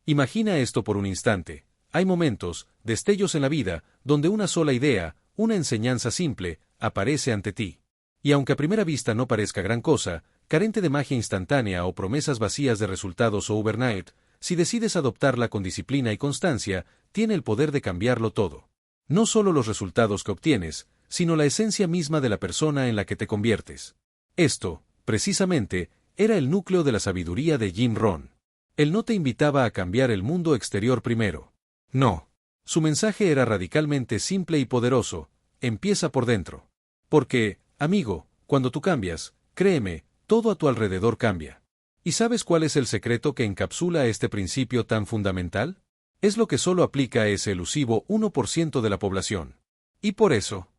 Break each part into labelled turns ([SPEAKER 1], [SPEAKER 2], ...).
[SPEAKER 1] Imagina esto por un instante. Hay momentos, destellos en la vida, donde una sola idea, una enseñanza simple, aparece ante ti. Y aunque a primera vista no parezca gran cosa, carente de magia instantánea o promesas vacías de resultados o overnight, si decides adoptarla con disciplina y constancia, tiene el poder de cambiarlo todo. No solo los resultados que obtienes, sino la esencia misma de la persona en la que te conviertes. Esto, precisamente, era el núcleo de la sabiduría de Jim Rohn. Él no te invitaba a cambiar el mundo exterior primero. No. Su mensaje era radicalmente simple y poderoso: empieza por dentro. Porque, amigo, cuando tú cambias, créeme, todo a tu alrededor cambia. ¿Y sabes cuál es el secreto que encapsula este principio tan fundamental? Es lo que solo aplica a ese elusivo 1% de la población. Y por eso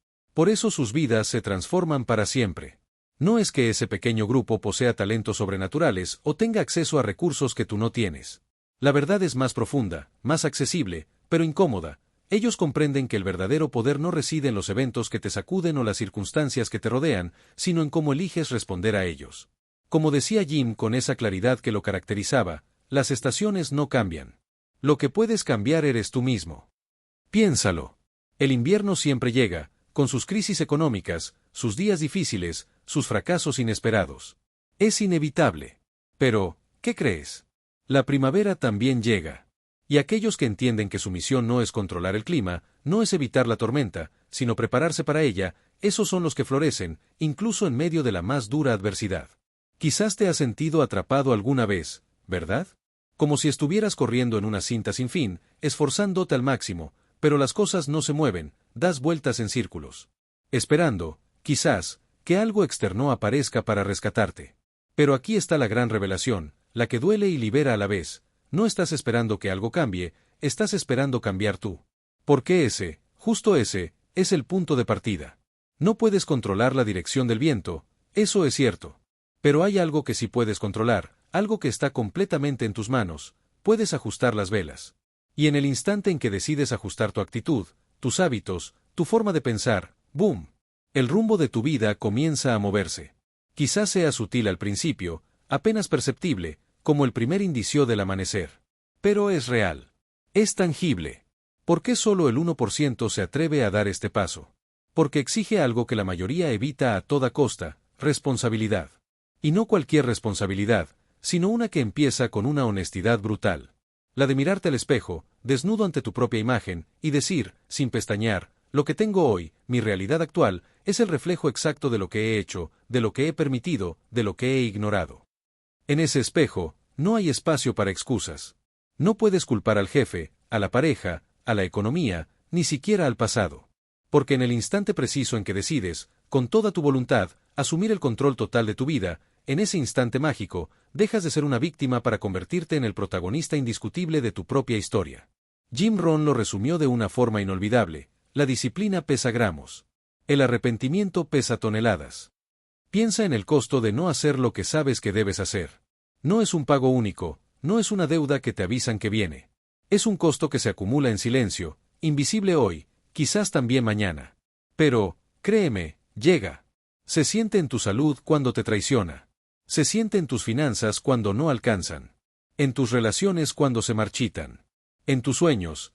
[SPEAKER 1] sus vidas se transforman para siempre. No es que ese pequeño grupo posea talentos sobrenaturales o tenga acceso a recursos que tú no tienes. La verdad es más profunda, más accesible, pero incómoda. Ellos comprenden que el verdadero poder no reside en los eventos que te sacuden o las circunstancias que te rodean, sino en cómo eliges responder a ellos. Como decía Jim con esa claridad que lo caracterizaba, las estaciones no cambian. Lo que puedes cambiar eres tú mismo. Piénsalo. El invierno siempre llega, con sus crisis económicas, sus días difíciles, sus fracasos inesperados. Es inevitable. Pero, ¿qué crees? La primavera también llega. Y aquellos que entienden que su misión no es controlar el clima, no es evitar la tormenta, sino prepararse para ella, esos son los que florecen, incluso en medio de la más dura adversidad. Quizás te has sentido atrapado alguna vez, ¿verdad? Como si estuvieras corriendo en una cinta sin fin, esforzándote al máximo, pero las cosas no se mueven, das vueltas en círculos. Esperando, quizás, que algo externo aparezca para rescatarte. Pero aquí está la gran revelación, la que duele y libera a la vez. No estás esperando que algo cambie, estás esperando cambiar tú. Porque ese, justo ese, es el punto de partida. No puedes controlar la dirección del viento, eso es cierto. Pero hay algo que sí puedes controlar, algo que está completamente en tus manos: puedes ajustar las velas. Y en el instante en que decides ajustar tu actitud, tus hábitos, tu forma de pensar, ¡boom!, el rumbo de tu vida comienza a moverse. Quizás sea sutil al principio, apenas perceptible, como el primer indicio del amanecer. Pero es real. Es tangible. ¿Por qué solo el 1% se atreve a dar este paso? Porque exige algo que la mayoría evita a toda costa: responsabilidad. Y no cualquier responsabilidad, sino una que empieza con una honestidad brutal. La de mirarte al espejo, desnudo ante tu propia imagen, y decir, sin pestañear: lo que tengo hoy, mi realidad actual, es el reflejo exacto de lo que he hecho, de lo que he permitido, de lo que he ignorado. En ese espejo, no hay espacio para excusas. No puedes culpar al jefe, a la pareja, a la economía, ni siquiera al pasado. Porque en el instante preciso en que decides, con toda tu voluntad, asumir el control total de tu vida, en ese instante mágico, dejas de ser una víctima para convertirte en el protagonista indiscutible de tu propia historia. Jim Rohn lo resumió de una forma inolvidable: la disciplina pesa gramos. El arrepentimiento pesa toneladas. Piensa en el costo de no hacer lo que sabes que debes hacer. No es un pago único, no es una deuda que te avisan que viene. Es un costo que se acumula en silencio, invisible hoy, quizás también mañana. Pero, créeme, llega. Se siente en tu salud cuando te traiciona. Se siente en tus finanzas cuando no alcanzan. En tus relaciones cuando se marchitan. En tus sueños,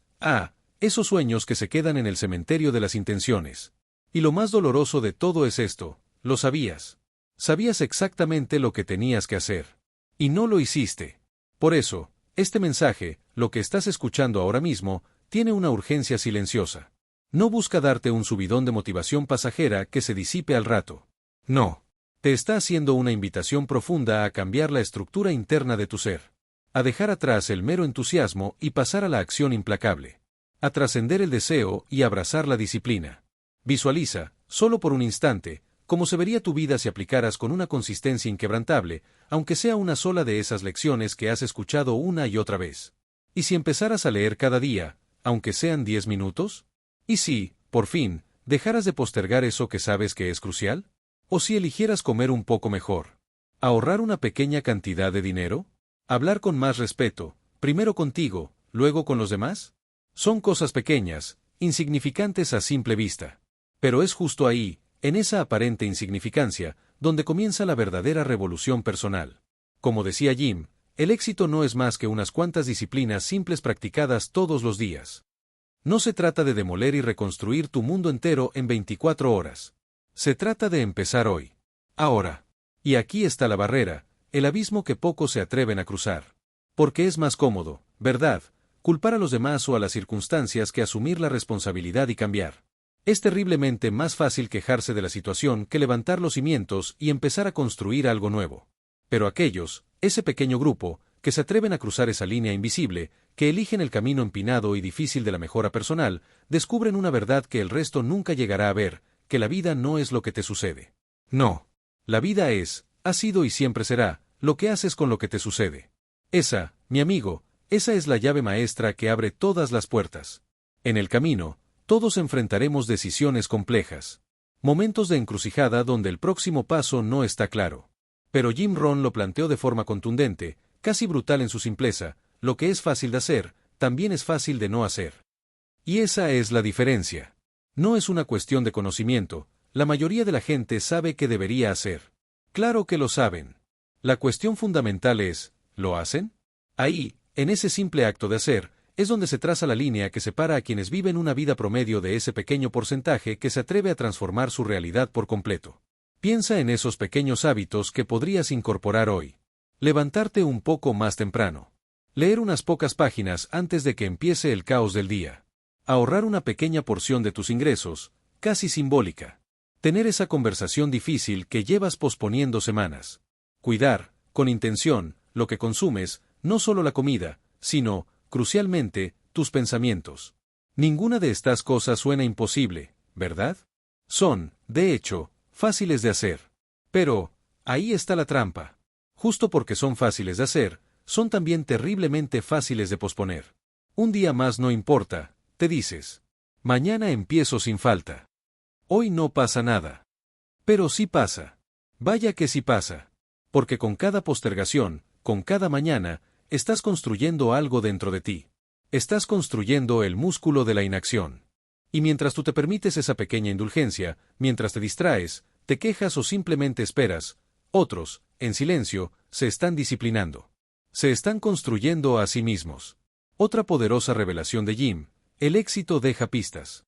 [SPEAKER 1] esos sueños que se quedan en el cementerio de las intenciones. Y lo más doloroso de todo es esto: lo sabías. Sabías exactamente lo que tenías que hacer. Y no lo hiciste. Por eso, este mensaje, lo que estás escuchando ahora mismo, tiene una urgencia silenciosa. No busca darte un subidón de motivación pasajera que se disipe al rato. No. Te está haciendo una invitación profunda a cambiar la estructura interna de tu ser. A dejar atrás el mero entusiasmo y pasar a la acción implacable. A trascender el deseo y abrazar la disciplina. Visualiza, solo por un instante, cómo se vería tu vida si aplicaras con una consistencia inquebrantable, aunque sea una sola de esas lecciones que has escuchado una y otra vez. ¿Y si empezaras a leer cada día, aunque sean 10 minutos? ¿Y si, por fin, dejaras de postergar eso que sabes que es crucial? ¿O si eligieras comer un poco mejor? ¿Ahorrar una pequeña cantidad de dinero? ¿Hablar con más respeto, primero contigo, luego con los demás? Son cosas pequeñas, insignificantes a simple vista. Pero es justo ahí, en esa aparente insignificancia, donde comienza la verdadera revolución personal. Como decía Jim, El éxito no es más que unas cuantas disciplinas simples practicadas todos los días. No se trata de demoler y reconstruir tu mundo entero en 24 horas. Se trata de empezar hoy. Ahora. Y aquí está la barrera, el abismo que pocos se atreven a cruzar. Porque es más cómodo, ¿verdad?, culpar a los demás o a las circunstancias que asumir la responsabilidad y cambiar. Es terriblemente más fácil quejarse de la situación que levantar los cimientos y empezar a construir algo nuevo. Pero aquellos, ese pequeño grupo, que se atreven a cruzar esa línea invisible, que eligen el camino empinado y difícil de la mejora personal, descubren una verdad que el resto nunca llegará a ver, que la vida no es lo que te sucede. No. La vida es, ha sido y siempre será, lo que haces con lo que te sucede. Esa, mi amigo, esa es la llave maestra que abre todas las puertas. En el camino, todos enfrentaremos decisiones complejas. Momentos de encrucijada donde el próximo paso no está claro. Pero Jim Rohn lo planteó de forma contundente, casi brutal en su simpleza: lo que es fácil de hacer, también es fácil de no hacer. Y esa es la diferencia. No es una cuestión de conocimiento, la mayoría de la gente sabe qué debería hacer. Claro que lo saben. La cuestión fundamental es, ¿lo hacen? Ahí, en ese simple acto de hacer, es donde se traza la línea que separa a quienes viven una vida promedio de ese pequeño porcentaje que se atreve a transformar su realidad por completo. Piensa en esos pequeños hábitos que podrías incorporar hoy. Levantarte un poco más temprano. Leer unas pocas páginas antes de que empiece el caos del día. Ahorrar una pequeña porción de tus ingresos, casi simbólica. Tener esa conversación difícil que llevas posponiendo semanas. Cuidar, con intención, lo que consumes, no solo la comida, sino, crucialmente, tus pensamientos. Ninguna de estas cosas suena imposible, ¿verdad? Son, de hecho, fáciles de hacer. Pero, ahí está la trampa. Justo porque son fáciles de hacer, son también terriblemente fáciles de posponer. Un día más no importa, te dices. Mañana empiezo sin falta. Hoy no pasa nada. Pero sí pasa. Vaya que sí pasa. Porque con cada postergación, con cada mañana, estás construyendo algo dentro de ti. Estás construyendo el músculo de la inacción. Y mientras tú te permites esa pequeña indulgencia, mientras te distraes, te quejas o simplemente esperas, otros, en silencio, se están disciplinando. Se están construyendo a sí mismos. Otra poderosa revelación de Jim: el éxito deja pistas.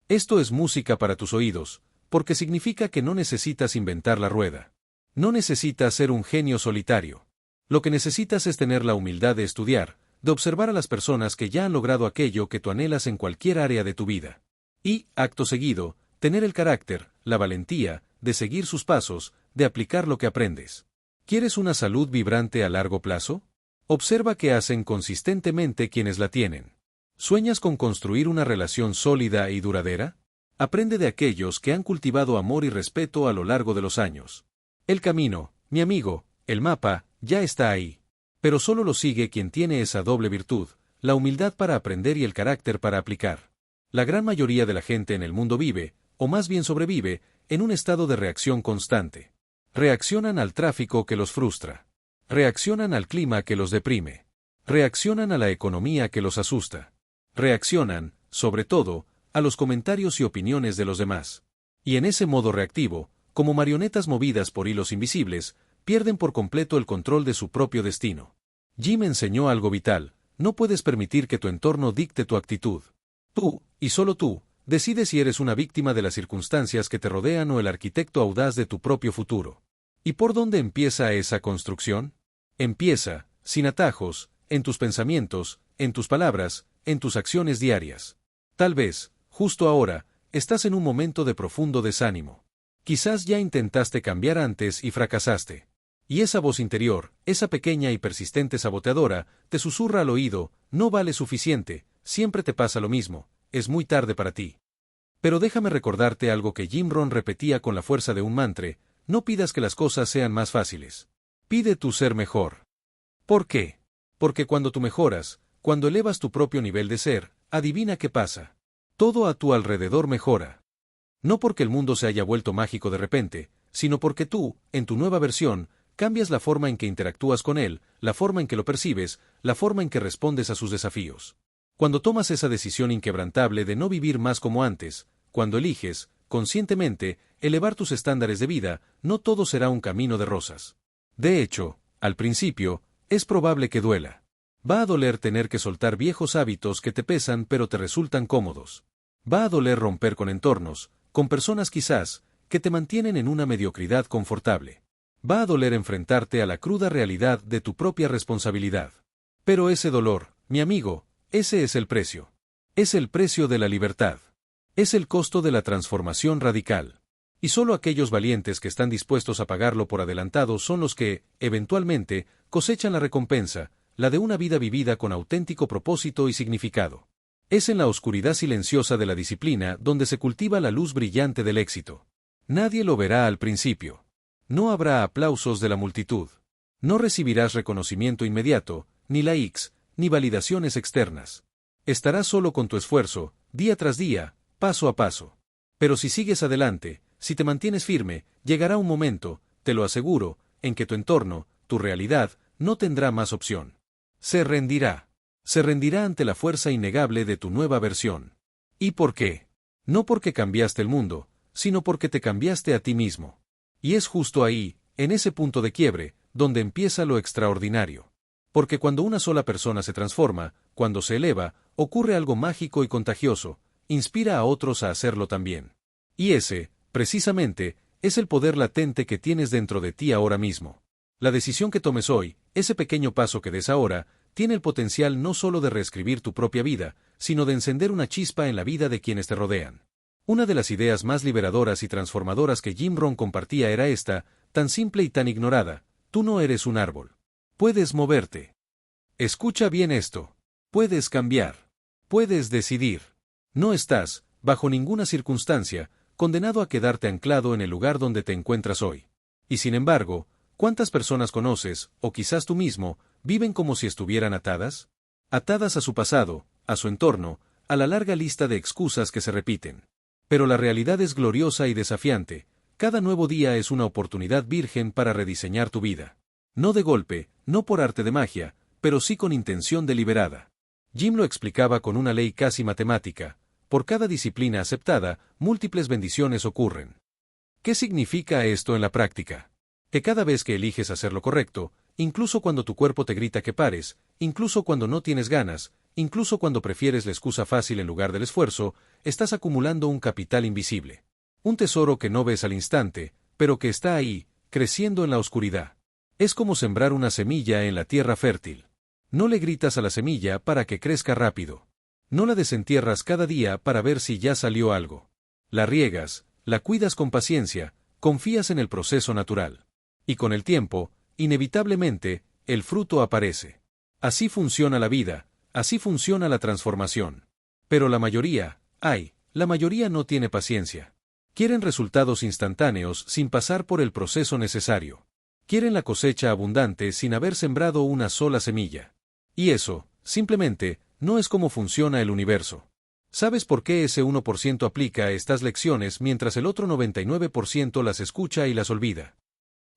[SPEAKER 1] Esto es música para tus oídos, porque significa que no necesitas inventar la rueda. No necesitas ser un genio solitario. Lo que necesitas es tener la humildad de estudiar, de observar a las personas que ya han logrado aquello que tú anhelas en cualquier área de tu vida. Y, acto seguido, tener el carácter, la valentía, de seguir sus pasos, de aplicar lo que aprendes. ¿Quieres una salud vibrante a largo plazo? Observa qué hacen consistentemente quienes la tienen. ¿Sueñas con construir una relación sólida y duradera? Aprende de aquellos que han cultivado amor y respeto a lo largo de los años. El camino, mi amigo, el mapa, ya está ahí. Pero solo lo sigue quien tiene esa doble virtud, la humildad para aprender y el carácter para aplicar. La gran mayoría de la gente en el mundo vive, o más bien sobrevive, en un estado de reacción constante. Reaccionan al tráfico que los frustra. Reaccionan al clima que los deprime. Reaccionan a la economía que los asusta. Reaccionan, sobre todo, a los comentarios y opiniones de los demás. Y en ese modo reactivo, como marionetas movidas por hilos invisibles, pierden por completo el control de su propio destino. Jim enseñó algo vital: no puedes permitir que tu entorno dicte tu actitud. Tú, y solo tú, decides si eres una víctima de las circunstancias que te rodean o el arquitecto audaz de tu propio futuro. ¿Y por dónde empieza esa construcción? Empieza, sin atajos, en tus pensamientos, en tus palabras, en tus acciones diarias. Tal vez, justo ahora, estás en un momento de profundo desánimo. Quizás ya intentaste cambiar antes y fracasaste. Y esa voz interior, esa pequeña y persistente saboteadora, te susurra al oído: no vale suficiente, siempre te pasa lo mismo, es muy tarde para ti. Pero déjame recordarte algo que Jim Rohn repetía con la fuerza de un mantra: no pidas que las cosas sean más fáciles. Pide tu ser mejor. ¿Por qué? Porque cuando tú mejoras, cuando elevas tu propio nivel de ser, adivina qué pasa. Todo a tu alrededor mejora. No porque el mundo se haya vuelto mágico de repente, sino porque tú, en tu nueva versión, cambias la forma en que interactúas con él, la forma en que lo percibes, la forma en que respondes a sus desafíos. Cuando tomas esa decisión inquebrantable de no vivir más como antes, cuando eliges, conscientemente, elevar tus estándares de vida, no todo será un camino de rosas. De hecho, al principio, Es probable que duela. Va a doler tener que soltar viejos hábitos que te pesan pero te resultan cómodos. Va a doler romper con entornos, con personas quizás, que te mantienen en una mediocridad confortable. Va a doler enfrentarte a la cruda realidad de tu propia responsabilidad. Pero ese dolor, mi amigo, ese es el precio. Es el precio de la libertad. Es el costo de la transformación radical. Y solo aquellos valientes que están dispuestos a pagarlo por adelantado son los que, eventualmente, cosechan la recompensa, la de una vida vivida con auténtico propósito y significado. Es en la oscuridad silenciosa de la disciplina donde se cultiva la luz brillante del éxito. Nadie lo verá al principio. No habrá aplausos de la multitud. No recibirás reconocimiento inmediato, ni likes, ni validaciones externas. Estarás solo con tu esfuerzo, día tras día, paso a paso. Pero si sigues adelante, si te mantienes firme, llegará un momento, te lo aseguro, en que tu entorno, tu realidad, no tendrá más opción. Se rendirá. Se rendirá ante la fuerza innegable de tu nueva versión. ¿Y por qué? No porque cambiaste el mundo, sino porque te cambiaste a ti mismo. Y es justo ahí, en ese punto de quiebre, donde empieza lo extraordinario. Porque cuando una sola persona se transforma, cuando se eleva, ocurre algo mágico y contagioso, inspira a otros a hacerlo también. Y ese, precisamente, es el poder latente que tienes dentro de ti ahora mismo. La decisión que tomes hoy, ese pequeño paso que des ahora, tiene el potencial no solo de reescribir tu propia vida, sino de encender una chispa en la vida de quienes te rodean. Una de las ideas más liberadoras y transformadoras que Jim Rohn compartía era esta, tan simple y tan ignorada: tú no eres un árbol. Puedes moverte. Escucha bien esto. Puedes cambiar. Puedes decidir. No estás, bajo ninguna circunstancia, condenado a quedarte anclado en el lugar donde te encuentras hoy. Y sin embargo, ¿cuántas personas conoces, o quizás tú mismo, viven como si estuvieran atadas? Atadas a su pasado, a su entorno, a la larga lista de excusas que se repiten. Pero la realidad es gloriosa y desafiante. Cada nuevo día es una oportunidad virgen para rediseñar tu vida. No de golpe, no por arte de magia, pero sí con intención deliberada. Jim lo explicaba con una ley casi matemática: por cada disciplina aceptada, múltiples bendiciones ocurren. ¿Qué significa esto en la práctica? Que cada vez que eliges hacer lo correcto, incluso cuando tu cuerpo te grita que pares, incluso cuando no tienes ganas, incluso cuando prefieres la excusa fácil en lugar del esfuerzo, estás acumulando un capital invisible. Un tesoro que no ves al instante, pero que está ahí, creciendo en la oscuridad. Es como sembrar una semilla en la tierra fértil. No le gritas a la semilla para que crezca rápido. No la desentierras cada día para ver si ya salió algo. La riegas, la cuidas con paciencia, confías en el proceso natural. Y con el tiempo, inevitablemente, el fruto aparece. Así funciona la vida, así funciona la transformación. Pero la mayoría no tiene paciencia. Quieren resultados instantáneos sin pasar por el proceso necesario. Quieren la cosecha abundante sin haber sembrado una sola semilla. Y eso, simplemente, no es como funciona el universo. ¿Sabes por qué ese 1% aplica estas lecciones mientras el otro 99% las escucha y las olvida?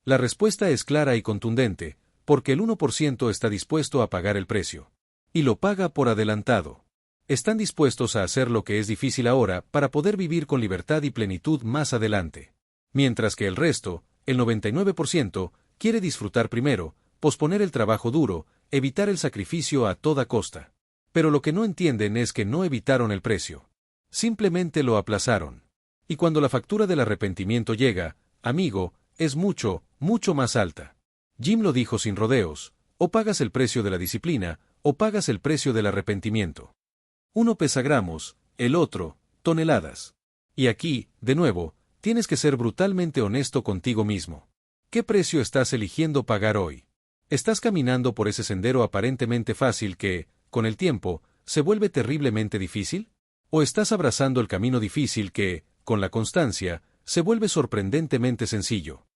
[SPEAKER 1] La respuesta es clara y contundente: porque el 1% está dispuesto a pagar el precio. Y lo paga por adelantado. Están dispuestos a hacer lo que es difícil ahora para poder vivir con libertad y plenitud más adelante. Mientras que el resto, el 99%, quiere disfrutar primero, posponer el trabajo duro, evitar el sacrificio a toda costa. Pero lo que no entienden es que no evitaron el precio. Simplemente lo aplazaron. Y cuando la factura del arrepentimiento llega, amigo, es mucho, mucho más alta. Jim lo dijo sin rodeos: o pagas el precio de la disciplina, o pagas el precio del arrepentimiento. Uno pesa gramos, el otro, toneladas. Y aquí, de nuevo, tienes que ser brutalmente honesto contigo mismo. ¿Qué precio estás eligiendo pagar hoy? ¿Estás caminando por ese sendero aparentemente fácil que, con el tiempo, se vuelve terriblemente difícil? ¿O estás abrazando el camino difícil que, con la constancia, se vuelve sorprendentemente sencillo?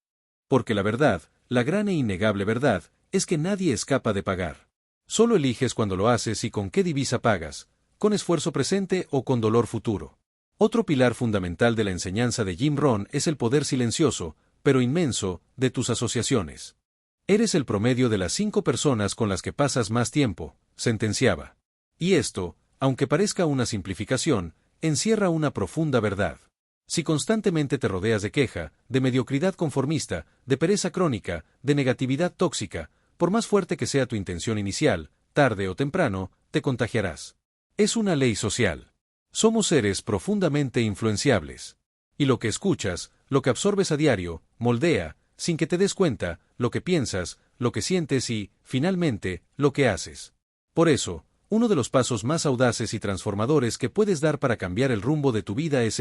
[SPEAKER 1] Porque la verdad, la gran e innegable verdad, es que nadie escapa de pagar. Solo eliges cuando lo haces y con qué divisa pagas, con esfuerzo presente o con dolor futuro. Otro pilar fundamental de la enseñanza de Jim Rohn es el poder silencioso, pero inmenso, de tus asociaciones. Eres el promedio de las 5 personas con las que pasas más tiempo, sentenciaba. Y esto, aunque parezca una simplificación, encierra una profunda verdad. Si constantemente te rodeas de queja, de mediocridad conformista, de pereza crónica, de negatividad tóxica, por más fuerte que sea tu intención inicial, tarde o temprano, te contagiarás. Es una ley social. Somos seres profundamente influenciables. Y lo que escuchas, lo que absorbes a diario, moldea, sin que te des cuenta, lo que piensas, lo que sientes y, finalmente, lo que haces. Por eso, uno de los pasos más audaces y transformadores que puedes dar para cambiar el rumbo de tu vida es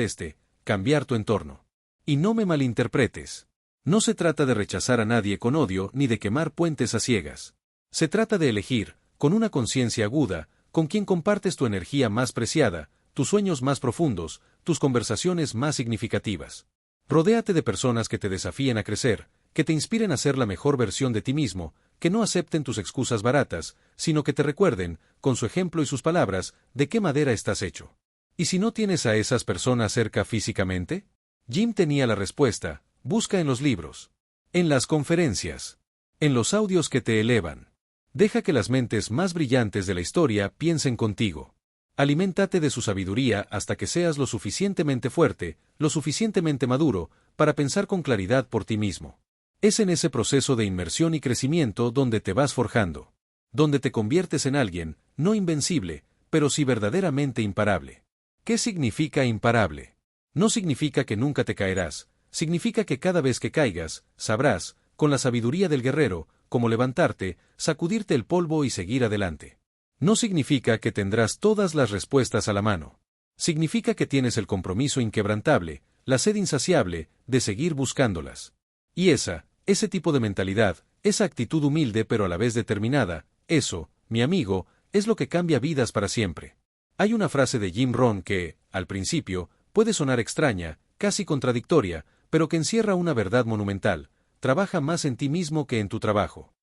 [SPEAKER 1] cambiar tu entorno. Y no me malinterpretes. No se trata de rechazar a nadie con odio ni de quemar puentes a ciegas. Se trata de elegir, con una conciencia aguda, con quien compartes tu energía más preciada, tus sueños más profundos, tus conversaciones más significativas. Rodéate de personas que te desafíen a crecer, que te inspiren a ser la mejor versión de ti mismo, que no acepten tus excusas baratas, sino que te recuerden, con su ejemplo y sus palabras, de qué madera estás hecho. ¿Y si no tienes a esas personas cerca físicamente? Jim tenía la respuesta: busca en los libros, en las conferencias, en los audios que te elevan. Deja que las mentes más brillantes de la historia piensen contigo. Aliméntate de su sabiduría hasta que seas lo suficientemente fuerte, lo suficientemente maduro, para pensar con claridad por ti mismo. Es en ese proceso de inmersión y crecimiento donde te vas forjando, donde te conviertes en alguien, no invencible, pero sí verdaderamente imparable. ¿Qué significa imparable? No significa que nunca te caerás, significa que cada vez que caigas, sabrás, con la sabiduría del guerrero, cómo levantarte, sacudirte el polvo y seguir adelante. No significa que tendrás todas las respuestas a la mano. Significa que tienes el compromiso inquebrantable, la sed insaciable, de seguir buscándolas. Y ese tipo de mentalidad, esa actitud humilde pero a la vez determinada, eso, mi amigo, es lo que cambia vidas para siempre. Hay una frase de Jim Rohn que, al principio, puede sonar extraña, casi contradictoria, pero que encierra una verdad monumental: trabaja más en ti mismo que en tu trabajo.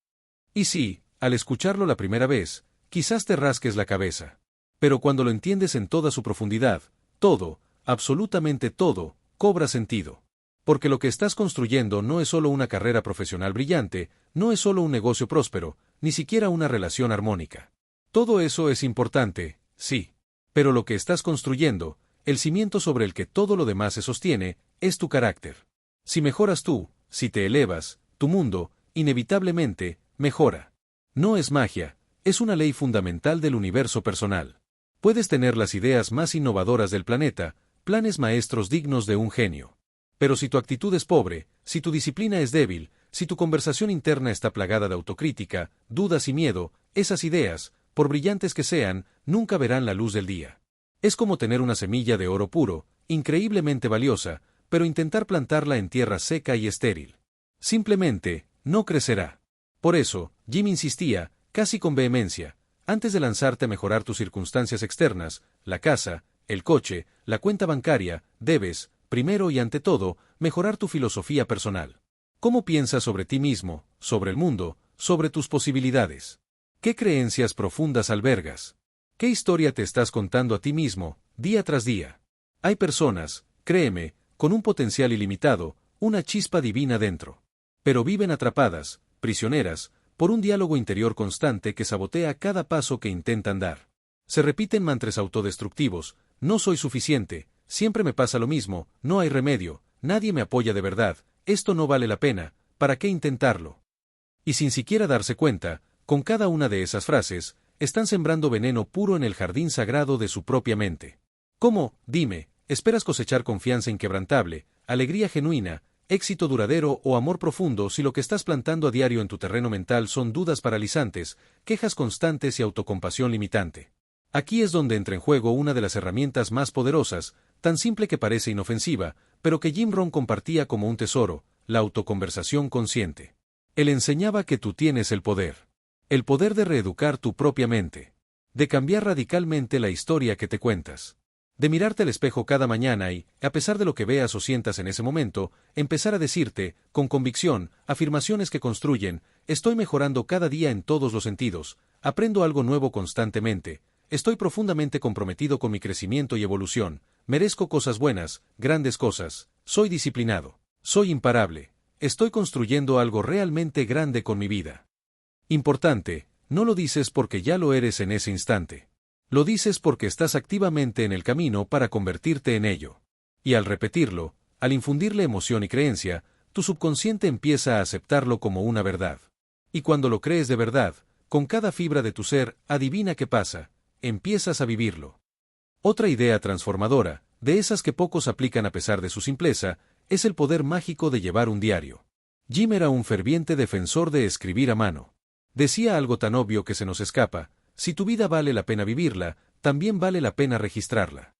[SPEAKER 1] Y sí, al escucharlo la primera vez, quizás te rasques la cabeza. Pero cuando lo entiendes en toda su profundidad, todo, absolutamente todo, cobra sentido. Porque lo que estás construyendo no es solo una carrera profesional brillante, no es solo un negocio próspero, ni siquiera una relación armónica. Todo eso es importante, sí. Pero lo que estás construyendo, el cimiento sobre el que todo lo demás se sostiene, es tu carácter. Si mejoras tú, si te elevas, tu mundo, inevitablemente, mejora. No es magia, es una ley fundamental del universo personal. Puedes tener las ideas más innovadoras del planeta, planes maestros dignos de un genio. Pero si tu actitud es pobre, si tu disciplina es débil, si tu conversación interna está plagada de autocrítica, dudas y miedo, esas ideas, por brillantes que sean, nunca verán la luz del día. Es como tener una semilla de oro puro, increíblemente valiosa, pero intentar plantarla en tierra seca y estéril. Simplemente, no crecerá. Por eso, Jim insistía, casi con vehemencia: antes de lanzarte a mejorar tus circunstancias externas, la casa, el coche, la cuenta bancaria, debes, primero y ante todo, mejorar tu filosofía personal. ¿Cómo piensas sobre ti mismo, sobre el mundo, sobre tus posibilidades? ¿Qué creencias profundas albergas? ¿Qué historia te estás contando a ti mismo, día tras día? Hay personas, créeme, con un potencial ilimitado, una chispa divina dentro. Pero viven atrapadas, prisioneras, por un diálogo interior constante que sabotea cada paso que intentan dar. Se repiten mantras autodestructivos: no soy suficiente, siempre me pasa lo mismo, no hay remedio, nadie me apoya de verdad, esto no vale la pena, ¿para qué intentarlo? Y sin siquiera darse cuenta, con cada una de esas frases, están sembrando veneno puro en el jardín sagrado de su propia mente. ¿Cómo, dime, esperas cosechar confianza inquebrantable, alegría genuina, éxito duradero o amor profundo si lo que estás plantando a diario en tu terreno mental son dudas paralizantes, quejas constantes y autocompasión limitante? Aquí es donde entra en juego una de las herramientas más poderosas, tan simple que parece inofensiva, pero que Jim Rohn compartía como un tesoro: la autoconversación consciente. Él enseñaba que tú tienes el poder de reeducar tu propia mente, de cambiar radicalmente la historia que te cuentas, de mirarte al espejo cada mañana y, a pesar de lo que veas o sientas en ese momento, empezar a decirte, con convicción, afirmaciones que construyen: estoy mejorando cada día en todos los sentidos, aprendo algo nuevo constantemente, estoy profundamente comprometido con mi crecimiento y evolución, merezco cosas buenas, grandes cosas, soy disciplinado, soy imparable, estoy construyendo algo realmente grande con mi vida. Importante, no lo dices porque ya lo eres en ese instante. Lo dices porque estás activamente en el camino para convertirte en ello. Y al repetirlo, al infundirle emoción y creencia, tu subconsciente empieza a aceptarlo como una verdad. Y cuando lo crees de verdad, con cada fibra de tu ser, adivina qué pasa, empiezas a vivirlo. Otra idea transformadora, de esas que pocos aplican a pesar de su simpleza, es el poder mágico de llevar un diario. Jim era un ferviente defensor de escribir a mano. Decía algo tan obvio que se nos escapa: si tu vida vale la pena vivirla, también vale la pena registrarla.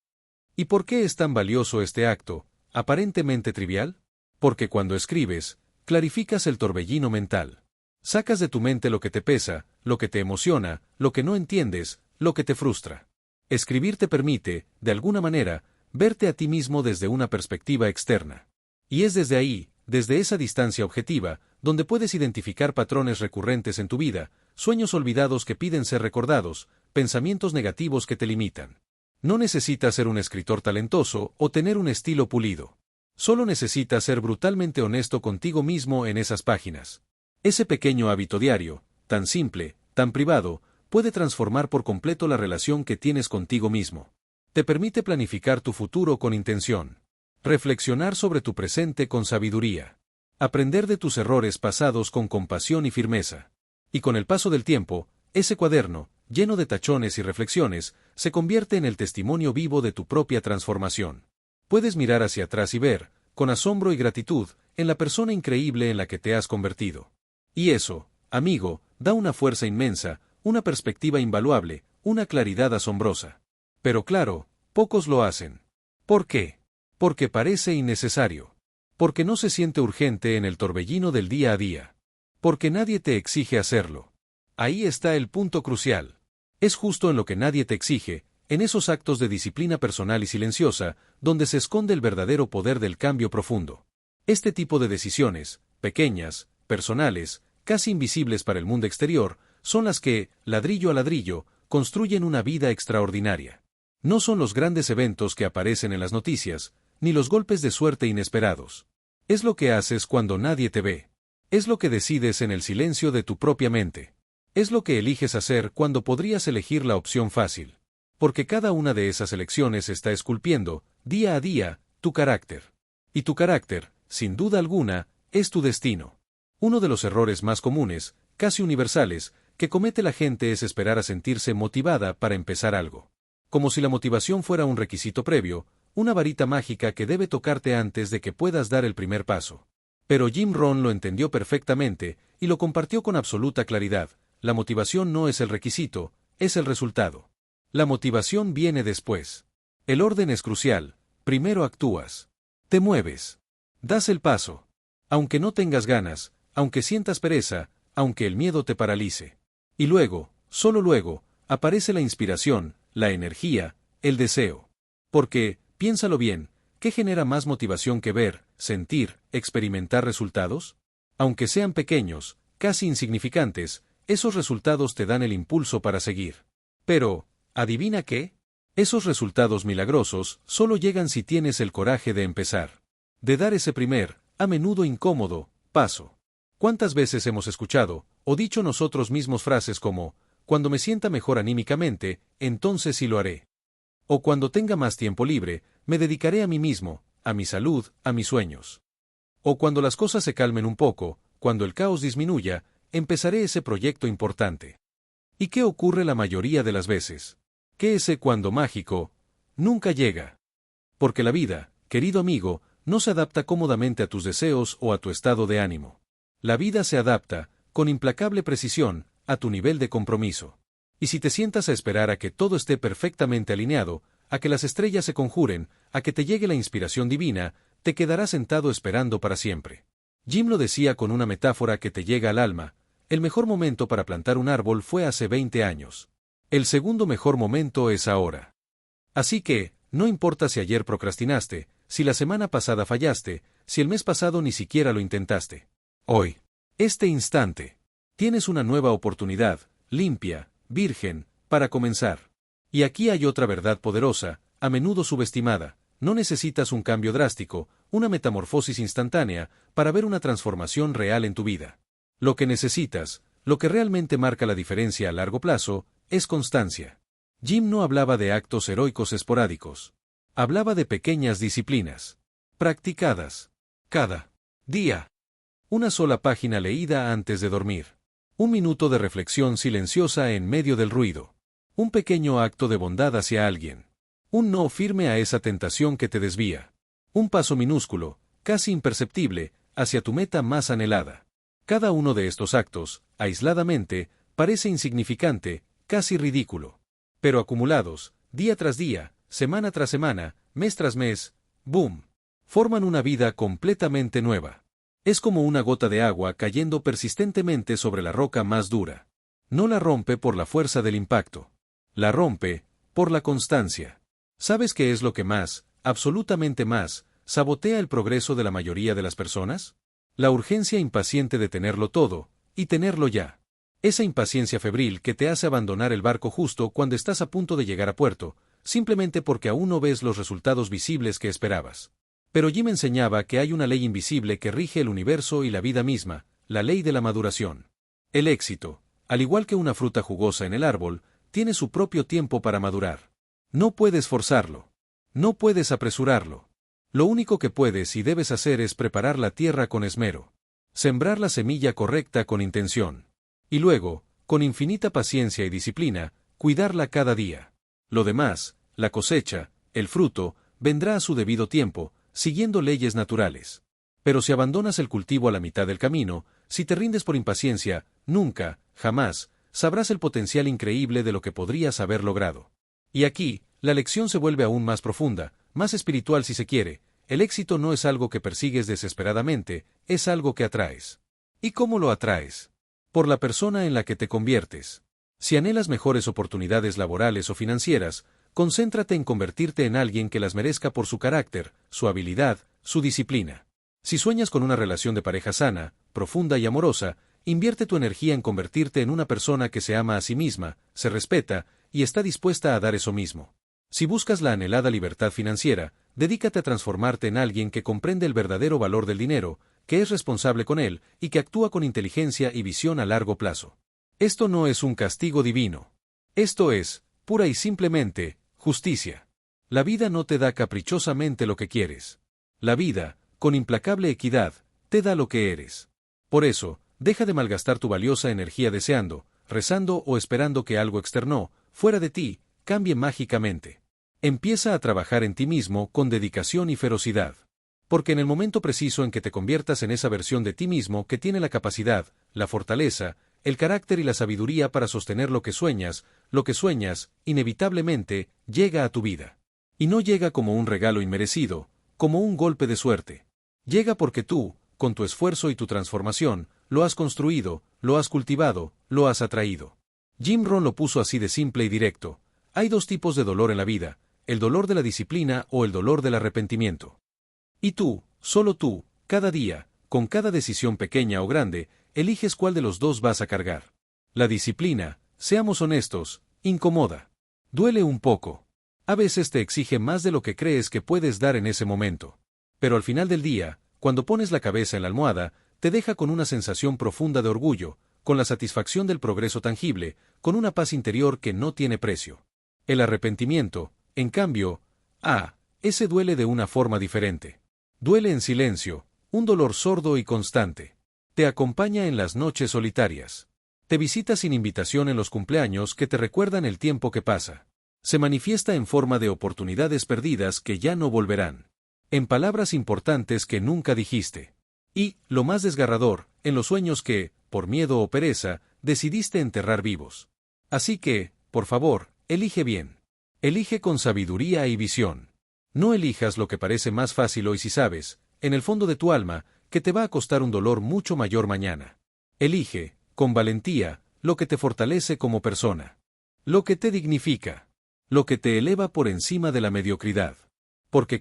[SPEAKER 1] ¿Y por qué es tan valioso este acto, aparentemente trivial? Porque cuando escribes, clarificas el torbellino mental. Sacas de tu mente lo que te pesa, lo que te emociona, lo que no entiendes, lo que te frustra. Escribir te permite, de alguna manera, verte a ti mismo desde una perspectiva externa. Y es desde ahí, desde esa distancia objetiva, donde puedes identificar patrones recurrentes en tu vida, sueños olvidados que piden ser recordados, pensamientos negativos que te limitan. No necesitas ser un escritor talentoso o tener un estilo pulido. Solo necesitas ser brutalmente honesto contigo mismo en esas páginas. Ese pequeño hábito diario, tan simple, tan privado, puede transformar por completo la relación que tienes contigo mismo. Te permite planificar tu futuro con intención. Reflexionar sobre tu presente con sabiduría. Aprender de tus errores pasados con compasión y firmeza. Y con el paso del tiempo, ese cuaderno, lleno de tachones y reflexiones, se convierte en el testimonio vivo de tu propia transformación. Puedes mirar hacia atrás y ver, con asombro y gratitud, en la persona increíble en la que te has convertido. Y eso, amigo, da una fuerza inmensa, una perspectiva invaluable, una claridad asombrosa. Pero claro, pocos lo hacen. ¿Por qué? Porque parece innecesario. Porque no se siente urgente en el torbellino del día a día. Porque nadie te exige hacerlo. Ahí está el punto crucial. Es justo en lo que nadie te exige, en esos actos de disciplina personal y silenciosa, donde se esconde el verdadero poder del cambio profundo. Este tipo de decisiones, pequeñas, personales, casi invisibles para el mundo exterior, son las que, ladrillo a ladrillo, construyen una vida extraordinaria. No son los grandes eventos que aparecen en las noticias, ni los golpes de suerte inesperados. Es lo que haces cuando nadie te ve. Es lo que decides en el silencio de tu propia mente. Es lo que eliges hacer cuando podrías elegir la opción fácil. Porque cada una de esas elecciones está esculpiendo, día a día, tu carácter. Y tu carácter, sin duda alguna, es tu destino. Uno de los errores más comunes, casi universales, que comete la gente es esperar a sentirse motivada para empezar algo. Como si la motivación fuera un requisito previo, una varita mágica que debe tocarte antes de que puedas dar el primer paso. Pero Jim Rohn lo entendió perfectamente y lo compartió con absoluta claridad. La motivación no es el requisito, es el resultado. La motivación viene después. El orden es crucial. Primero actúas. Te mueves. Das el paso. Aunque no tengas ganas, aunque sientas pereza, aunque el miedo te paralice. Y luego, solo luego, aparece la inspiración, la energía, el deseo. Porque, piénsalo bien, ¿qué genera más motivación que ver, sentir, experimentar resultados? Aunque sean pequeños, casi insignificantes, esos resultados te dan el impulso para seguir. Pero, ¿adivina qué? Esos resultados milagrosos solo llegan si tienes el coraje de empezar. De dar ese primer, a menudo incómodo, paso. ¿Cuántas veces hemos escuchado, o dicho nosotros mismos frases como, cuando me sienta mejor anímicamente, entonces sí lo haré? O cuando tenga más tiempo libre, me dedicaré a mí mismo, a mi salud, a mis sueños. O cuando las cosas se calmen un poco, cuando el caos disminuya, empezaré ese proyecto importante. ¿Y qué ocurre la mayoría de las veces? Que ese cuando mágico nunca llega. Porque la vida, querido amigo, no se adapta cómodamente a tus deseos o a tu estado de ánimo. La vida se adapta, con implacable precisión, a tu nivel de compromiso. Y si te sientas a esperar a que todo esté perfectamente alineado, a que las estrellas se conjuren, a que te llegue la inspiración divina, te quedarás sentado esperando para siempre. Jim lo decía con una metáfora que te llega al alma: el mejor momento para plantar un árbol fue hace 20 años. El segundo mejor momento es ahora. Así que, no importa si ayer procrastinaste, si la semana pasada fallaste, si el mes pasado ni siquiera lo intentaste. Hoy, este instante, tienes una nueva oportunidad, limpia, virgen, para comenzar. Y aquí hay otra verdad poderosa, a menudo subestimada: no necesitas un cambio drástico, una metamorfosis instantánea, para ver una transformación real en tu vida. Lo que necesitas, lo que realmente marca la diferencia a largo plazo, es constancia. Jim no hablaba de actos heroicos esporádicos. Hablaba de pequeñas disciplinas. Practicadas. Cada día. Una sola página leída antes de dormir. Un minuto de reflexión silenciosa en medio del ruido. Un pequeño acto de bondad hacia alguien. Un no firme a esa tentación que te desvía. Un paso minúsculo, casi imperceptible, hacia tu meta más anhelada. Cada uno de estos actos, aisladamente, parece insignificante, casi ridículo. Pero acumulados, día tras día, semana tras semana, mes tras mes, ¡boom!, forman una vida completamente nueva. Es como una gota de agua cayendo persistentemente sobre la roca más dura. No la rompe por la fuerza del impacto. La rompe por la constancia. ¿Sabes qué es lo que más, absolutamente más, sabotea el progreso de la mayoría de las personas? La urgencia impaciente de tenerlo todo, y tenerlo ya. Esa impaciencia febril que te hace abandonar el barco justo cuando estás a punto de llegar a puerto, simplemente porque aún no ves los resultados visibles que esperabas. Pero Jim enseñaba que hay una ley invisible que rige el universo y la vida misma, la ley de la maduración. El éxito, al igual que una fruta jugosa en el árbol, tiene su propio tiempo para madurar. No puedes forzarlo. No puedes apresurarlo. Lo único que puedes y debes hacer es preparar la tierra con esmero. Sembrar la semilla correcta con intención. Y luego, con infinita paciencia y disciplina, cuidarla cada día. Lo demás, la cosecha, el fruto, vendrá a su debido tiempo, siguiendo leyes naturales. Pero si abandonas el cultivo a la mitad del camino, si te rindes por impaciencia, nunca, jamás, sabrás el potencial increíble de lo que podrías haber logrado. Y aquí, la lección se vuelve aún más profunda, más espiritual si se quiere. El éxito no es algo que persigues desesperadamente, es algo que atraes. ¿Y cómo lo atraes? Por la persona en la que te conviertes. Si anhelas mejores oportunidades laborales o financieras, concéntrate en convertirte en alguien que las merezca por su carácter, su habilidad, su disciplina. Si sueñas con una relación de pareja sana, profunda y amorosa, invierte tu energía en convertirte en una persona que se ama a sí misma, se respeta, y está dispuesta a dar eso mismo. Si buscas la anhelada libertad financiera, dedícate a transformarte en alguien que comprende el verdadero valor del dinero, que es responsable con él, y que actúa con inteligencia y visión a largo plazo. Esto no es un castigo divino. Esto es, pura y simplemente, justicia. La vida no te da caprichosamente lo que quieres. La vida, con implacable equidad, te da lo que eres. Por eso, deja de malgastar tu valiosa energía deseando, rezando o esperando que algo externo, fuera de ti, cambie mágicamente. Empieza a trabajar en ti mismo con dedicación y ferocidad. Porque en el momento preciso en que te conviertas en esa versión de ti mismo que tiene la capacidad, la fortaleza, el carácter y la sabiduría para sostener lo que sueñas, inevitablemente, llega a tu vida. Y no llega como un regalo inmerecido, como un golpe de suerte. Llega porque tú, con tu esfuerzo y tu transformación, lo has construido, lo has cultivado, lo has atraído. Jim Rohn lo puso así de simple y directo. Hay dos tipos de dolor en la vida, el dolor de la disciplina o el dolor del arrepentimiento. Y tú, solo tú, cada día, con cada decisión pequeña o grande, eliges cuál de los dos vas a cargar. La disciplina, seamos honestos, incomoda. Duele un poco. A veces te exige más de lo que crees que puedes dar en ese momento. Pero al final del día, cuando pones la cabeza en la almohada, te deja con una sensación profunda de orgullo, con la satisfacción del progreso tangible, con una paz interior que no tiene precio. El arrepentimiento, en cambio, ese duele de una forma diferente. Duele en silencio, un dolor sordo y constante. Te acompaña en las noches solitarias. Te visita sin invitación en los cumpleaños que te recuerdan el tiempo que pasa. Se manifiesta en forma de oportunidades perdidas que ya no volverán. En palabras importantes que nunca dijiste. Y, lo más desgarrador, en los sueños que, por miedo o pereza, decidiste enterrar vivos. Así que, por favor, elige bien. Elige con sabiduría y visión. No elijas lo que parece más fácil hoy si sabes, en el fondo de tu alma, que te va a costar un dolor mucho mayor mañana. Elige, con valentía, lo que te fortalece como persona. Lo que te dignifica. Lo que te eleva por encima de la mediocridad. Porque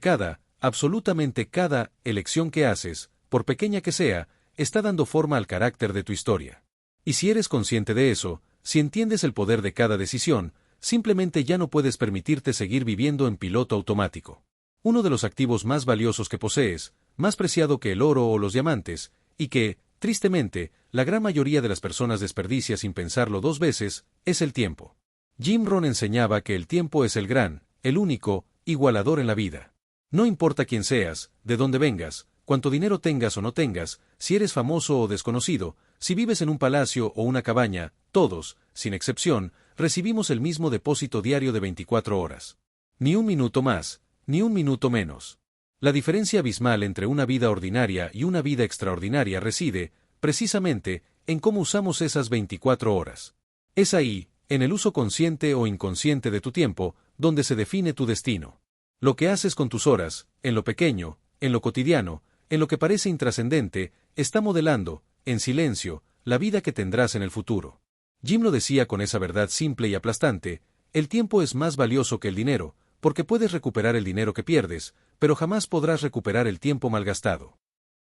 [SPEAKER 1] absolutamente cada, elección que haces, por pequeña que sea, está dando forma al carácter de tu historia. Y si eres consciente de eso, si entiendes el poder de cada decisión, simplemente ya no puedes permitirte seguir viviendo en piloto automático. Uno de los activos más valiosos que posees, más preciado que el oro o los diamantes, y que, tristemente, la gran mayoría de las personas desperdicia sin pensarlo dos veces, es el tiempo. Jim Rohn enseñaba que el tiempo es el único, igualador en la vida. No importa quién seas, de dónde vengas, cuánto dinero tengas o no tengas, si eres famoso o desconocido, si vives en un palacio o una cabaña, todos, sin excepción, recibimos el mismo depósito diario de 24 horas. Ni un minuto más, ni un minuto menos. La diferencia abismal entre una vida ordinaria y una vida extraordinaria reside, precisamente, en cómo usamos esas 24 horas. Es ahí, en el uso consciente o inconsciente de tu tiempo, donde se define tu destino. Lo que haces con tus horas, en lo pequeño, en lo cotidiano, en lo que parece intrascendente, está modelando, en silencio, la vida que tendrás en el futuro. Jim lo decía con esa verdad simple y aplastante: el tiempo es más valioso que el dinero, porque puedes recuperar el dinero que pierdes, pero jamás podrás recuperar el tiempo malgastado.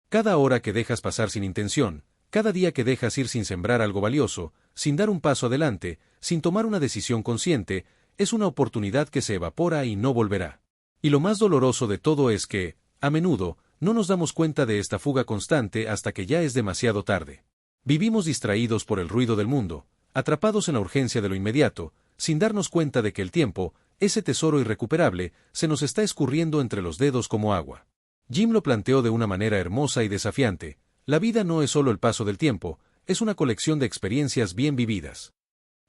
[SPEAKER 1] Cada hora que dejas pasar sin intención, cada día que dejas ir sin sembrar algo valioso, sin dar un paso adelante, sin tomar una decisión consciente, es una oportunidad que se evapora y no volverá. Y lo más doloroso de todo es que, a menudo, no nos damos cuenta de esta fuga constante hasta que ya es demasiado tarde. Vivimos distraídos por el ruido del mundo, atrapados en la urgencia de lo inmediato, sin darnos cuenta de que el tiempo, ese tesoro irrecuperable, se nos está escurriendo entre los dedos como agua. Jim lo planteó de una manera hermosa y desafiante: la vida no es solo el paso del tiempo, es una colección de experiencias bien vividas.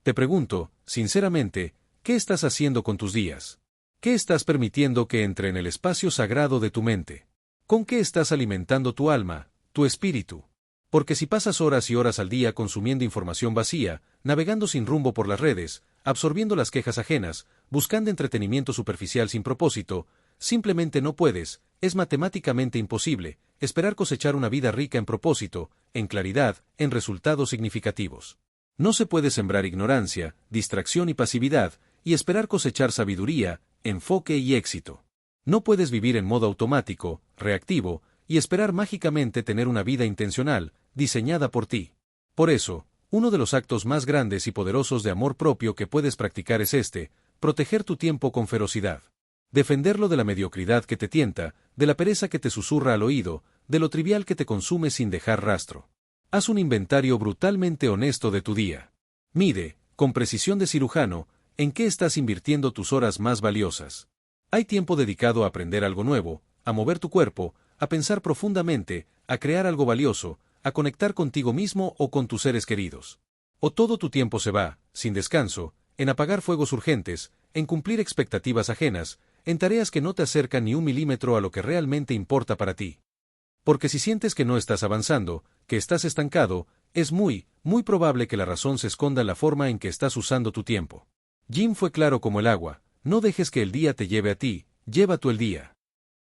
[SPEAKER 1] Te pregunto, sinceramente, ¿qué estás haciendo con tus días? ¿Qué estás permitiendo que entre en el espacio sagrado de tu mente? ¿Con qué estás alimentando tu alma, tu espíritu? Porque si pasas horas y horas al día consumiendo información vacía, navegando sin rumbo por las redes, absorbiendo las quejas ajenas, buscando entretenimiento superficial sin propósito, simplemente no puedes, es matemáticamente imposible, esperar cosechar una vida rica en propósito, en claridad, en resultados significativos. No se puede sembrar ignorancia, distracción y pasividad, y esperar cosechar sabiduría, enfoque y éxito. No puedes vivir en modo automático, reactivo, y esperar mágicamente tener una vida intencional, diseñada por ti. Por eso, uno de los actos más grandes y poderosos de amor propio que puedes practicar es proteger tu tiempo con ferocidad. Defenderlo de la mediocridad que te tienta, de la pereza que te susurra al oído, de lo trivial que te consume sin dejar rastro. Haz un inventario brutalmente honesto de tu día. Mide, con precisión de cirujano, en qué estás invirtiendo tus horas más valiosas. Hay tiempo dedicado a aprender algo nuevo, a mover tu cuerpo, a pensar profundamente, a crear algo valioso, a conectar contigo mismo o con tus seres queridos. O todo tu tiempo se va, sin descanso, en apagar fuegos urgentes, en cumplir expectativas ajenas, en tareas que no te acercan ni un milímetro a lo que realmente importa para ti. Porque si sientes que no estás avanzando, que estás estancado, es muy probable que la razón se esconda en la forma en que estás usando tu tiempo. Jim fue claro como el agua: no dejes que el día te lleve a ti, lleva tú el día.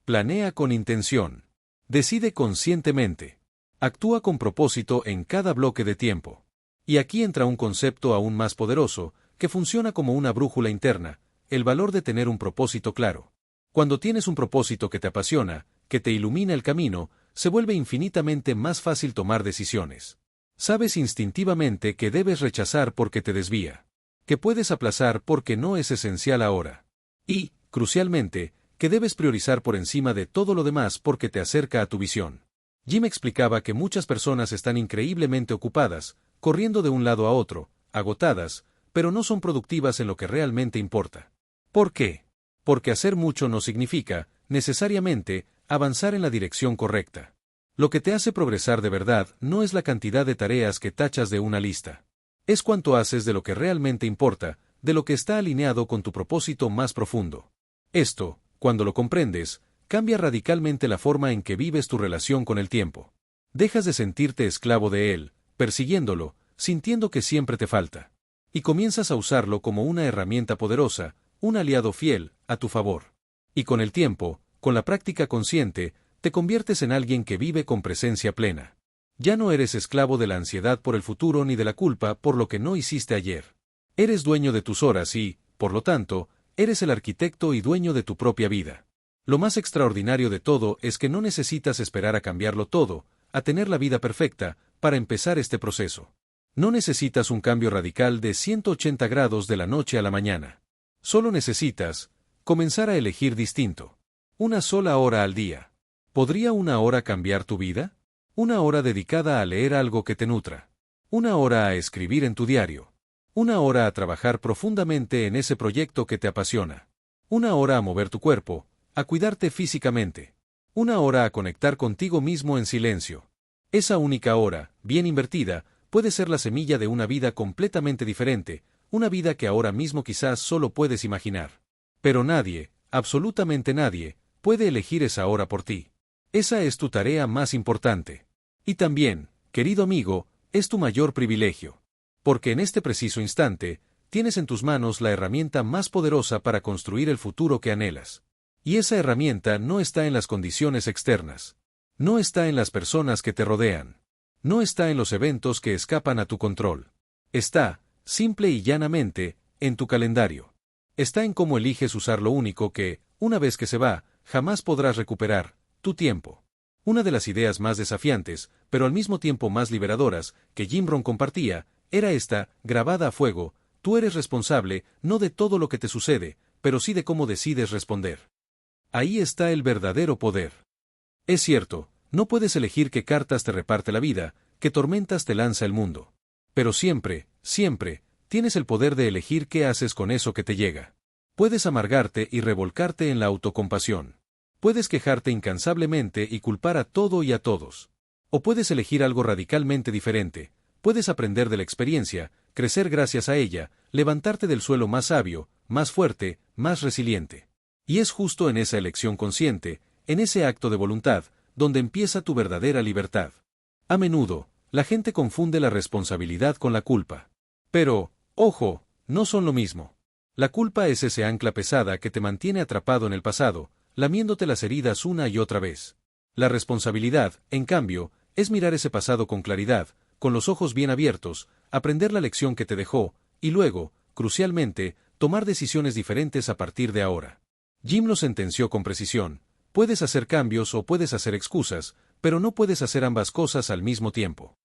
[SPEAKER 1] Planea con intención. Decide conscientemente. Actúa con propósito en cada bloque de tiempo. Y aquí entra un concepto aún más poderoso, que funciona como una brújula interna: el valor de tener un propósito claro. Cuando tienes un propósito que te apasiona, que te ilumina el camino, se vuelve infinitamente más fácil tomar decisiones. Sabes instintivamente que debes rechazar porque te desvía, que puedes aplazar porque no es esencial ahora. Y, crucialmente, que debes priorizar por encima de todo lo demás porque te acerca a tu visión. Jim explicaba que muchas personas están increíblemente ocupadas, corriendo de un lado a otro, agotadas, pero no son productivas en lo que realmente importa. ¿Por qué? Porque hacer mucho no significa, necesariamente, avanzar en la dirección correcta. Lo que te hace progresar de verdad no es la cantidad de tareas que tachas de una lista. Es cuánto haces de lo que realmente importa, de lo que está alineado con tu propósito más profundo. Esto, cuando lo comprendes, cambia radicalmente la forma en que vives tu relación con el tiempo. Dejas de sentirte esclavo de él, persiguiéndolo, sintiendo que siempre te falta. Y comienzas a usarlo como una herramienta poderosa, un aliado fiel, a tu favor. Y con el tiempo, con la práctica consciente, te conviertes en alguien que vive con presencia plena. Ya no eres esclavo de la ansiedad por el futuro ni de la culpa por lo que no hiciste ayer. Eres dueño de tus horas y, por lo tanto, eres el arquitecto y dueño de tu propia vida. Lo más extraordinario de todo es que no necesitas esperar a cambiarlo todo, a tener la vida perfecta, para empezar este proceso. No necesitas un cambio radical de 180 grados de la noche a la mañana. Solo necesitas comenzar a elegir distinto. Una sola hora al día. ¿Podría una hora cambiar tu vida? Una hora dedicada a leer algo que te nutra. Una hora a escribir en tu diario. Una hora a trabajar profundamente en ese proyecto que te apasiona. Una hora a mover tu cuerpo, a cuidarte físicamente. Una hora a conectar contigo mismo en silencio. Esa única hora, bien invertida, puede ser la semilla de una vida completamente diferente, una vida que ahora mismo quizás solo puedes imaginar. Pero nadie, absolutamente nadie, puede elegir esa hora por ti. Esa es tu tarea más importante. Y también, querido amigo, es tu mayor privilegio. Porque en este preciso instante, tienes en tus manos la herramienta más poderosa para construir el futuro que anhelas. Y esa herramienta no está en las condiciones externas. No está en las personas que te rodean. No está en los eventos que escapan a tu control. Está, simple y llanamente, en tu calendario. Está en cómo eliges usar lo único que, una vez que se va, jamás podrás recuperar, tu tiempo. Una de las ideas más desafiantes, pero al mismo tiempo más liberadoras, que Jim Rohn compartía, era esta, grabada a fuego: tú eres responsable, no de todo lo que te sucede, pero sí de cómo decides responder. Ahí está el verdadero poder. Es cierto, no puedes elegir qué cartas te reparte la vida, qué tormentas te lanza el mundo. Pero siempre, siempre, tienes el poder de elegir qué haces con eso que te llega. Puedes amargarte y revolcarte en la autocompasión. Puedes quejarte incansablemente y culpar a todo y a todos. O puedes elegir algo radicalmente diferente. Puedes aprender de la experiencia, crecer gracias a ella, levantarte del suelo más sabio, más fuerte, más resiliente. Y es justo en esa elección consciente, en ese acto de voluntad, donde empieza tu verdadera libertad. A menudo, la gente confunde la responsabilidad con la culpa. Pero, ojo, no son lo mismo. La culpa es ese ancla pesada que te mantiene atrapado en el pasado, lamiéndote las heridas una y otra vez. La responsabilidad, en cambio, es mirar ese pasado con claridad, con los ojos bien abiertos, aprender la lección que te dejó, y luego, crucialmente, tomar decisiones diferentes a partir de ahora. Jim lo sentenció con precisión: puedes hacer cambios o puedes hacer excusas, pero no puedes hacer ambas cosas al mismo tiempo.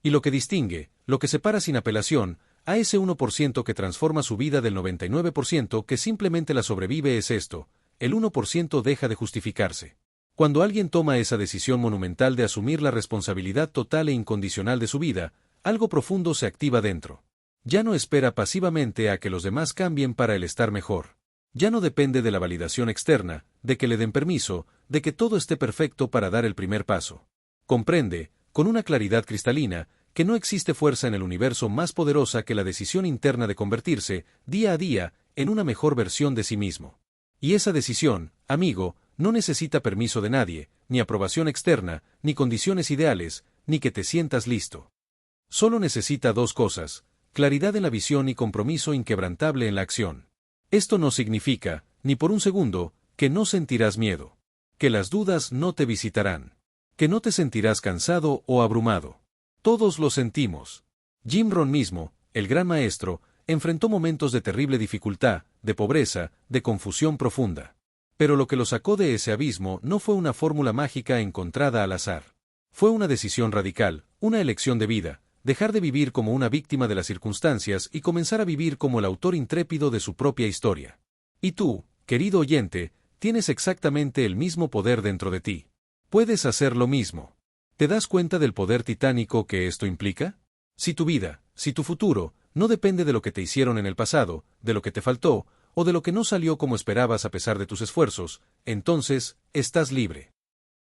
[SPEAKER 1] Y lo que distingue, lo que separa sin apelación, a ese 1% que transforma su vida del 99% que simplemente la sobrevive es esto: el 1% deja de justificarse. Cuando alguien toma esa decisión monumental de asumir la responsabilidad total e incondicional de su vida, algo profundo se activa dentro. Ya no espera pasivamente a que los demás cambien para él estar mejor. Ya no depende de la validación externa, de que le den permiso, de que todo esté perfecto para dar el primer paso. Comprende, con una claridad cristalina, que no existe fuerza en el universo más poderosa que la decisión interna de convertirse, día a día, en una mejor versión de sí mismo. Y esa decisión, amigo, no necesita permiso de nadie, ni aprobación externa, ni condiciones ideales, ni que te sientas listo. Solo necesita dos cosas: claridad en la visión y compromiso inquebrantable en la acción. Esto no significa, ni por un segundo, que no sentirás miedo, que las dudas no te visitarán, que no te sentirás cansado o abrumado. Todos lo sentimos. Jim Rohn mismo, el gran maestro, enfrentó momentos de terrible dificultad, de pobreza, de confusión profunda. Pero lo que lo sacó de ese abismo no fue una fórmula mágica encontrada al azar. Fue una decisión radical, una elección de vida: dejar de vivir como una víctima de las circunstancias y comenzar a vivir como el autor intrépido de su propia historia. Y tú, querido oyente, tienes exactamente el mismo poder dentro de ti. Puedes hacer lo mismo. ¿Te das cuenta del poder titánico que esto implica? Si tu vida, si tu futuro, no depende de lo que te hicieron en el pasado, de lo que te faltó, o de lo que no salió como esperabas a pesar de tus esfuerzos, entonces, estás libre.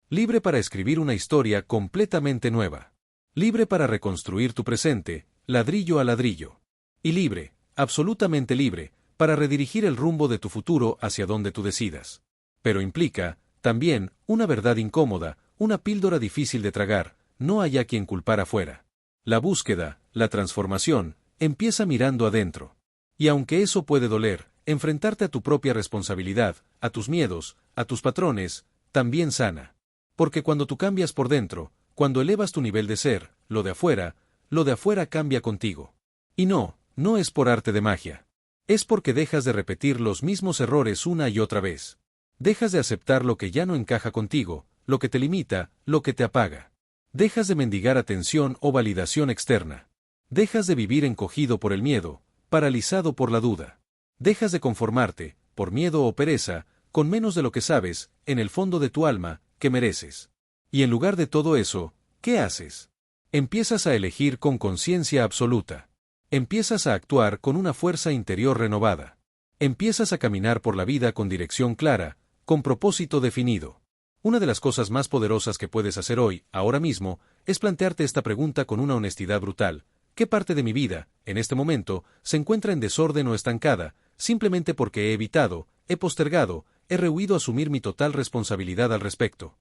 [SPEAKER 1] Libre para escribir una historia completamente nueva. Libre para reconstruir tu presente, ladrillo a ladrillo. Y libre, absolutamente libre, para redirigir el rumbo de tu futuro hacia donde tú decidas. Pero implica, también, una verdad incómoda, una píldora difícil de tragar: no hay a quien culpar afuera. La búsqueda, la transformación, empieza mirando adentro. Y aunque eso puede doler, enfrentarte a tu propia responsabilidad, a tus miedos, a tus patrones, también sana. Porque cuando tú cambias por dentro, cuando elevas tu nivel de ser, lo de afuera cambia contigo. Y no es por arte de magia. Es porque dejas de repetir los mismos errores una y otra vez. Dejas de aceptar lo que ya no encaja contigo, lo que te limita, lo que te apaga. Dejas de mendigar atención o validación externa. Dejas de vivir encogido por el miedo, paralizado por la duda. Dejas de conformarte, por miedo o pereza, con menos de lo que sabes, en el fondo de tu alma, que mereces. Y en lugar de todo eso, ¿qué haces? Empiezas a elegir con conciencia absoluta. Empiezas a actuar con una fuerza interior renovada. Empiezas a caminar por la vida con dirección clara, con propósito definido. Una de las cosas más poderosas que puedes hacer hoy, ahora mismo, es plantearte esta pregunta con una honestidad brutal. ¿Qué parte de mi vida, en este momento, se encuentra en desorden o estancada, simplemente porque he evitado, he postergado, he rehuido asumir mi total responsabilidad al respecto?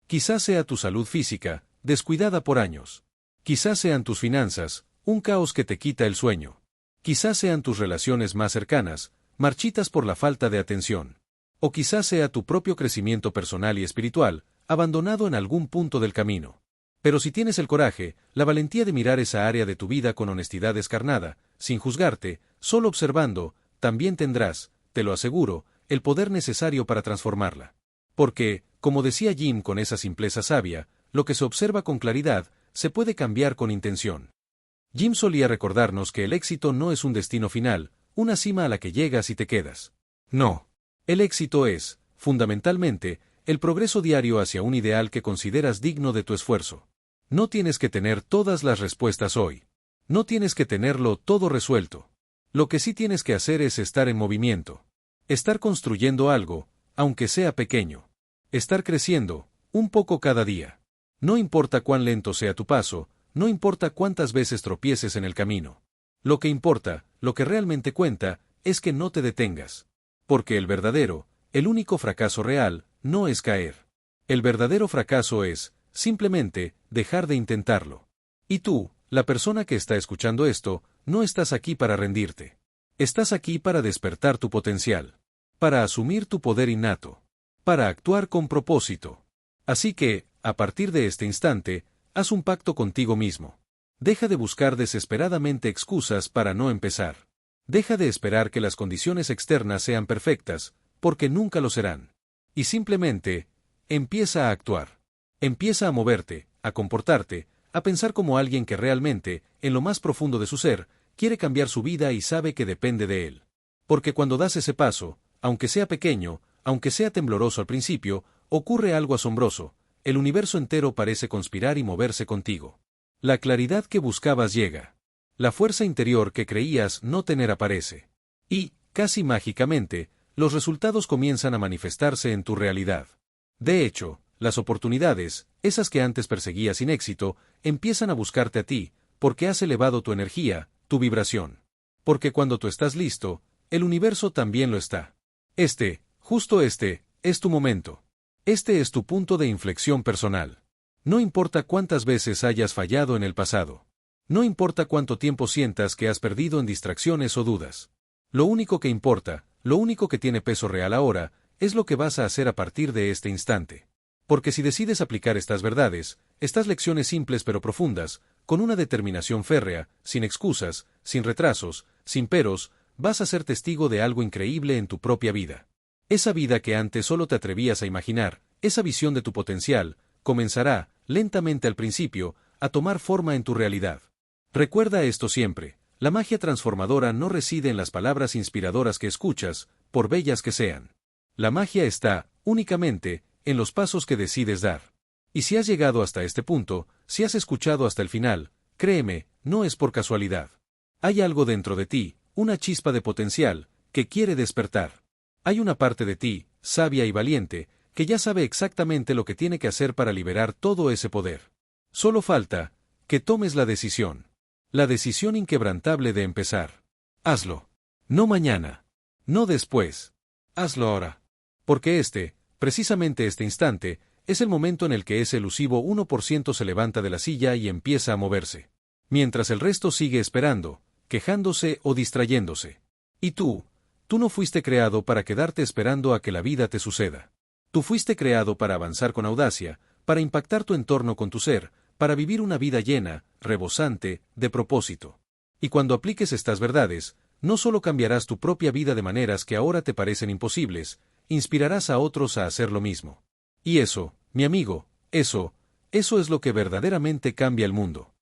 [SPEAKER 1] Quizás sea tu salud física, descuidada por años. Quizás sean tus finanzas, un caos que te quita el sueño. Quizás sean tus relaciones más cercanas, marchitas por la falta de atención. O quizás sea tu propio crecimiento personal y espiritual, abandonado en algún punto del camino. Pero si tienes el coraje, la valentía de mirar esa área de tu vida con honestidad descarnada, sin juzgarte, solo observando, también tendrás, te lo aseguro, el poder necesario para transformarla. Porque, como decía Jim con esa simpleza sabia, lo que se observa con claridad, se puede cambiar con intención. Jim solía recordarnos que el éxito no es un destino final, una cima a la que llegas y te quedas. No. El éxito es, fundamentalmente, el progreso diario hacia un ideal que consideras digno de tu esfuerzo. No tienes que tener todas las respuestas hoy. No tienes que tenerlo todo resuelto. Lo que sí tienes que hacer es estar en movimiento. Estar construyendo algo, aunque sea pequeño. Estar creciendo, un poco cada día. No importa cuán lento sea tu paso, no importa cuántas veces tropieces en el camino. Lo que importa, lo que realmente cuenta, es que no te detengas. Porque el único fracaso real, no es caer. El verdadero fracaso es, simplemente, dejar de intentarlo. Y tú, la persona que está escuchando esto, no estás aquí para rendirte. Estás aquí para despertar tu potencial. Para asumir tu poder innato. Para actuar con propósito. Así que, a partir de este instante, haz un pacto contigo mismo. Deja de buscar desesperadamente excusas para no empezar. Deja de esperar que las condiciones externas sean perfectas, porque nunca lo serán. Y simplemente, empieza a actuar. Empieza a moverte, a comportarte, a pensar como alguien que realmente, en lo más profundo de su ser, quiere cambiar su vida y sabe que depende de él. Porque cuando das ese paso, aunque sea pequeño, aunque sea tembloroso al principio, ocurre algo asombroso. El universo entero parece conspirar y moverse contigo. La claridad que buscabas llega. La fuerza interior que creías no tener aparece. Y, casi mágicamente, los resultados comienzan a manifestarse en tu realidad. De hecho, las oportunidades, esas que antes perseguías sin éxito, empiezan a buscarte a ti, porque has elevado tu energía, tu vibración. Porque cuando tú estás listo, el universo también lo está. Justo este, es tu momento. Este es tu punto de inflexión personal. No importa cuántas veces hayas fallado en el pasado. No importa cuánto tiempo sientas que has perdido en distracciones o dudas. Lo único que importa, lo único que tiene peso real ahora, es lo que vas a hacer a partir de este instante. Porque si decides aplicar estas verdades, estas lecciones simples pero profundas, con una determinación férrea, sin excusas, sin retrasos, sin peros, vas a ser testigo de algo increíble en tu propia vida. Esa vida que antes solo te atrevías a imaginar, esa visión de tu potencial, comenzará, lentamente al principio, a tomar forma en tu realidad. Recuerda esto siempre, la magia transformadora no reside en las palabras inspiradoras que escuchas, por bellas que sean. La magia está, únicamente, en los pasos que decides dar. Y si has llegado hasta este punto, si has escuchado hasta el final, créeme, no es por casualidad. Hay algo dentro de ti, una chispa de potencial, que quiere despertar. Hay una parte de ti, sabia y valiente, que ya sabe exactamente lo que tiene que hacer para liberar todo ese poder. Solo falta, que tomes la decisión. La decisión inquebrantable de empezar. Hazlo. No mañana. No después. Hazlo ahora. Porque precisamente este instante, es el momento en el que ese elusivo 1% se levanta de la silla y empieza a moverse. Mientras el resto sigue esperando, quejándose o distrayéndose. Y tú no fuiste creado para quedarte esperando a que la vida te suceda. Tú fuiste creado para avanzar con audacia, para impactar tu entorno con tu ser, para vivir una vida llena, rebosante, de propósito. Y cuando apliques estas verdades, no solo cambiarás tu propia vida de maneras que ahora te parecen imposibles, inspirarás a otros a hacer lo mismo. Y eso, mi amigo, eso es lo que verdaderamente cambia el mundo.